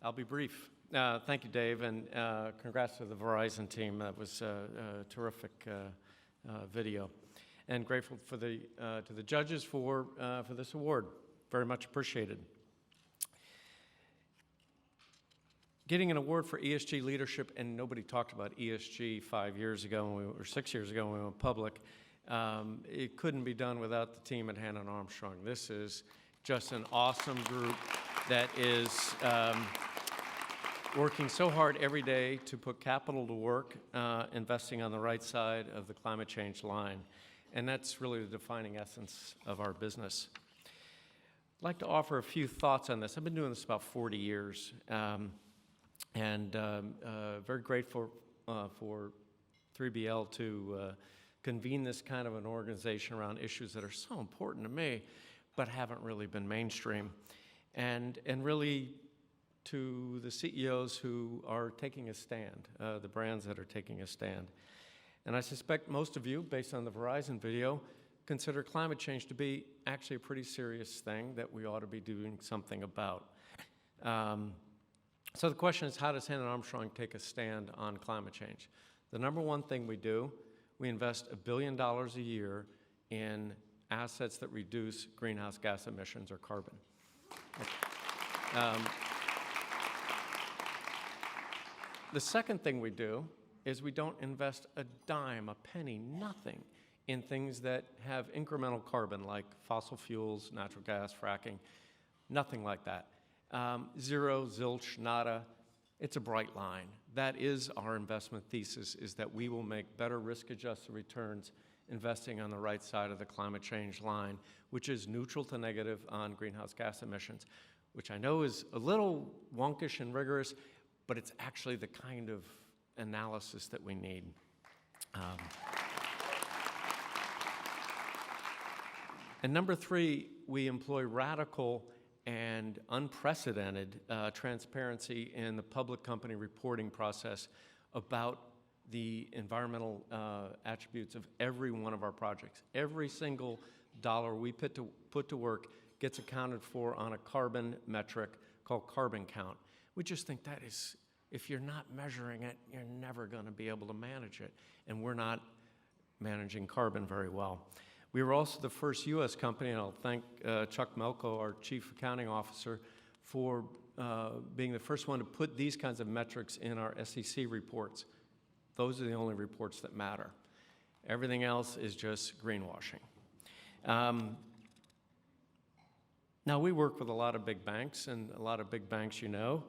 I'll be brief. Thank you, Dave, and congrats to the Verizon team. That was a terrific video, and grateful for to the judges for this award. Very much appreciated. Getting an award for ESG leadership, and nobody talked about ESG 5 years ago, or 6 years ago when we went public. It couldn't be done without the team at Hannon Armstrong. This is just an awesome group that is working so hard every day to put capital to work, investing on the right side of the climate change line. And that's really the defining essence of our business. I'd like to offer a few thoughts on this. I've been doing this about 40 years, and very grateful for 3BL to convene this kind of an organization around issues that are so important to me, but haven't really been mainstream. And really to the CEOs who are taking a stand, the brands that are taking a stand. And I suspect most of you, based on the Verizon video, consider climate change to be actually a pretty serious thing that we ought to be doing something about. So the question is, how does Hannon Armstrong take a stand on climate change? The number one thing we do, we invest $1 billion a year in assets that reduce greenhouse gas emissions or carbon. The second thing we do is we don't invest a dime, a penny, nothing in things that have incremental carbon like fossil fuels, natural gas, fracking, nothing like that. Zero, zilch, nada. It's a bright line. That is our investment thesis, is that we will make better risk-adjusted returns investing on the right side of the climate change line, which is neutral to negative on greenhouse gas emissions, which I know is a little wonkish and rigorous, but it's actually the kind of analysis that we need. And number three, we employ radical and unprecedented transparency in the public company reporting process about the environmental attributes of every one of our projects. Every single dollar we put to work gets accounted for on a carbon metric called carbon count. We just think that is, if you're not measuring it, you're never going to be able to manage it. And we're not managing carbon very well. We were also the first U.S. company, and I'll thank Chuck Melko, our Chief Accounting Officer, for being the first one to put these kinds of metrics in our SEC reports. Those are the only reports that matter. Everything else is just greenwashing. Now, we work with a lot of big banks, and a lot of big banks you know,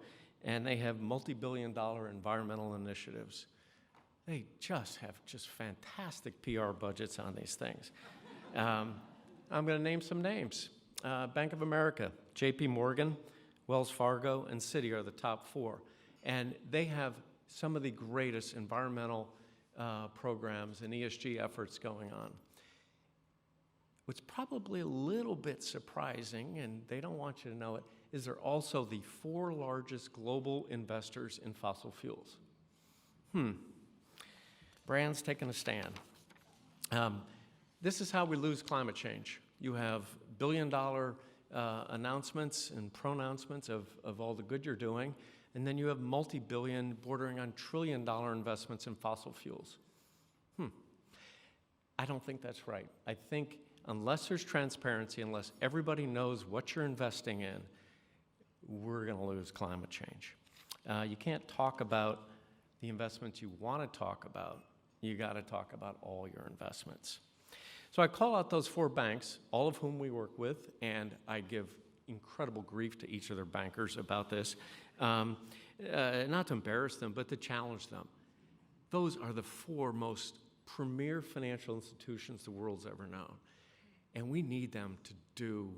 and they have multi-billion-dollar environmental initiatives. They just have fantastic PR budgets on these things. I'm going to name some names. Bank of America, JP Morgan, Wells Fargo, and Citi are the top four. And they have some of the greatest environmental programs and ESG efforts going on. What's probably a little bit surprising, and they don't want you to know it, is they're also the 4 largest global investors in fossil fuels. Brands taking a stand. This is how we lose climate change. You have billion-dollar announcements and pronouncements of all the good you're doing, and then you have multi-billion, bordering on trillion-dollar investments in fossil fuels. I don't think that's right. I think unless there's transparency, unless everybody knows what you're investing in, we're going to lose climate change. You can't talk about the investments you want to talk about. You got to talk about all your investments. So I call out those 4 banks, all of whom we work with, and I give incredible grief to each of their bankers about this, not to embarrass them, but to challenge them. Those are the 4 most premier financial institutions the world's ever known, and we need them to do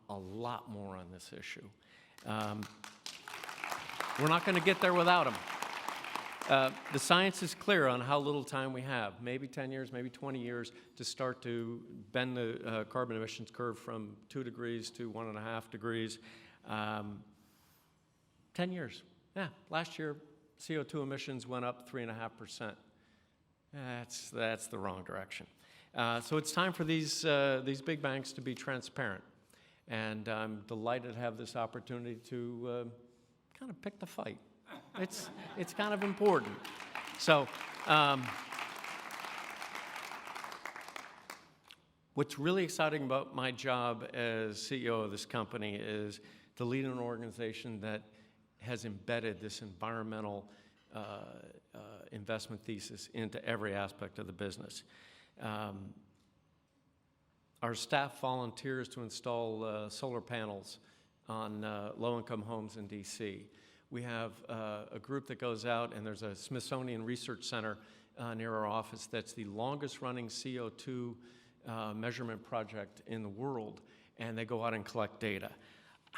a lot more on this issue. We're not going to get there without them. The science is clear on how little time we have, maybe 10 years, maybe 20 years, to start to bend the carbon emissions curve from 2 degrees to 1.5 degrees. 10 years. Yeah, last year, CO2 emissions went up 3.5%. That's the wrong direction. So it's time for these big banks to be transparent. And I'm delighted to have this opportunity to kind of picked a fight. It's kind of important. So what's really exciting about my job as CEO of this company is to lead an organization that has embedded this environmental investment thesis into every aspect of the business. Our staff volunteers to install solar panels on low-income homes in DC. We have a group that goes out, and there's a Smithsonian Research Center near our office that's the longest-running CO2 measurement project in the world, and they go out and collect data.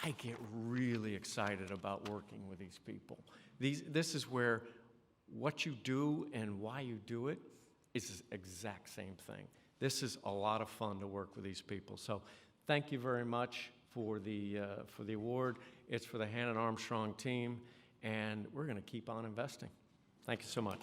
I get really excited about working with these people. This is where what you do and why you do it is the exact same thing. This is a lot of fun to work with these people. So thank you very much for the award. It's for the Hannon Armstrong team, and we're going to keep on investing. Thank you so much.